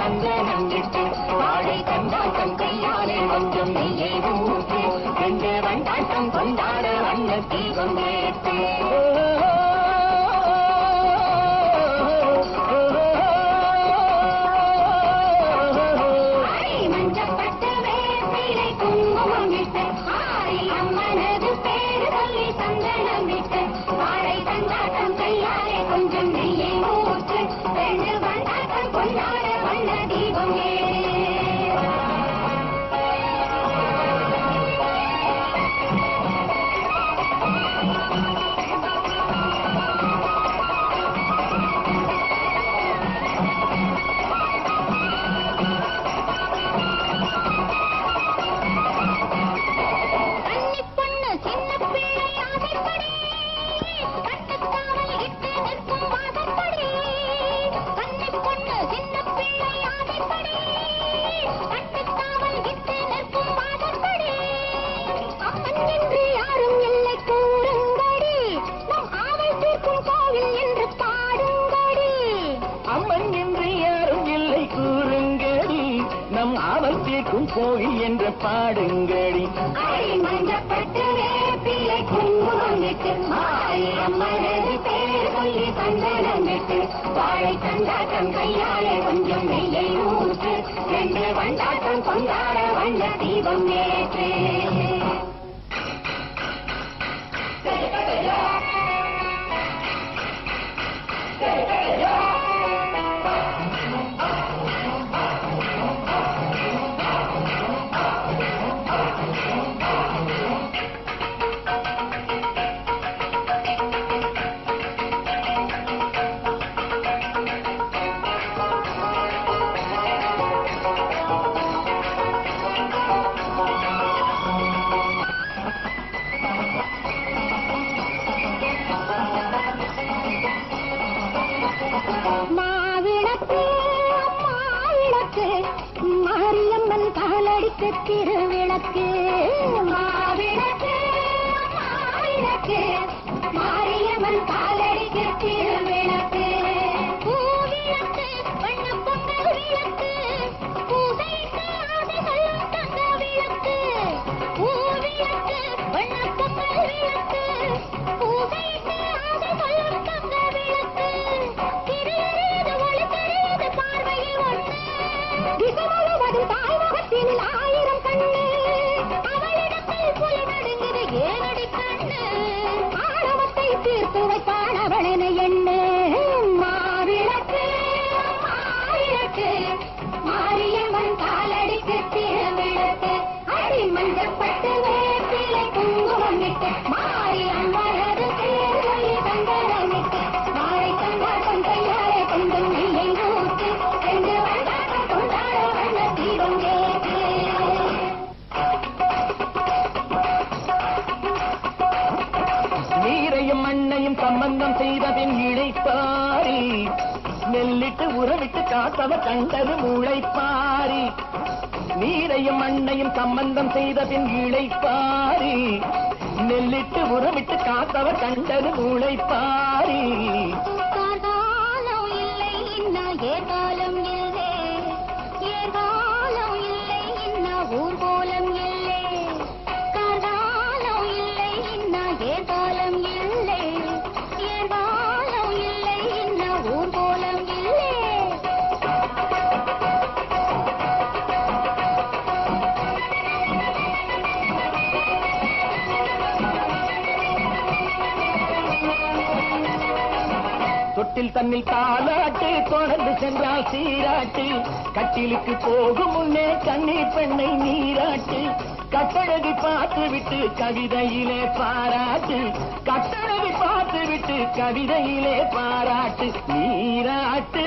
சந்தனம் விட்டு வாழை கண்டாட்டம் கையாலே கொஞ்சம் நெய்யை ஊற்றி ரெண்டு வண்டாட்டம் கொண்டாட வண்ண தீபம் ஏற்று கோயில் என்ற பாடுங்கடி மஞ்சப்பட்டு வேப்பிலை குங்குமம் விட்டு அம்மனது பேர் சொல்லி சந்தனம் விட்டு வாழை கண்டாட்டம் கையாலே கொஞ்சம் நெய்யை ஊற்று ரெண்டு வண்டாட்டம் கொண்டாட வண்ண தீபம் ஏற்று திருவிளக்கு மாவிளக்கு மாவிளக்கு மாரியம்மன் காலடிக்கு திருவிளக்கு பூவிளக்கு வண்ண பொங்கல் விளக்கு பூசைக்கு ஆசை சொல்லும் தங்க விளக்கு பூவிளக்கு வண்ண பொங்கல் விளக்கு பூசைக்கு ஆசை சொல்லும் தங்க விளக்கு திரையறியது ஒளி தெரியுது பார்வையில் ஒன்று திசை முழுவதும் தாய் முகத்தினில் ஆயிரம் கண்ணு அவளிடத்தில் புலி நடுங்குது ஏனடி கண்ணு ஆணவத்தை தீர்த்து வைப்பான் அவளென எண்ணு மாவிளக்கு மாவிளக்கு மாரியம்மன் காலடிக்கு திருவிளக்கு அடி மஞ்சப்பட்டு வேப்பிலை குங்குமம் விட்டு மாறி அம்மனது பேர் சொல்லி சந்தனம் விட்டு வாழை கண்டாட்டம் கையாலே கொஞ்சம் நெய்யை ஊற்றி ரெண்டு வண்டாட்டம் கொண்டாட வண்ண தீபம் ஏற்று நீரையும் மண்ணையும் சம்பந்தம் செய்தபின் இழைப்பாரி நெல்லிட்டு உறவிட்டு காத்தவர் கண்டது முளைப்பாரி நீரையும் மண்ணையும் சம்பந்தம் செய்தபின் இழைப்பாரி நெல்லிட்டு உறவிட்டு காத்தவர் கண்டது முளைப்பாரி காலம் இல்லை இன்னா ஏகாலம் இல்லை ஏகாலம் இல்லை இன்னா ஊர்கோலம் இல்லை காலம் இல்லை இன்னா ஏகாலம் இல்லை ஏகாலம் இல்லை இன்னா ஊர்கோலம் இல்லை தொட்டில் தன்னில் தாலாட்டு தொடர்ந்து சென்றால் சீராட்டு கட்டிலுக்கு போகும் முன்னே கண்ணீர் பெண்ணை நீராட்டு கட்டழகி பார்த்து விட்டு கவிதையிலே பாராட்டு கட்டழகி பார்த்து விட்டு கவிதையிலே பாராட்டு நீராட்டு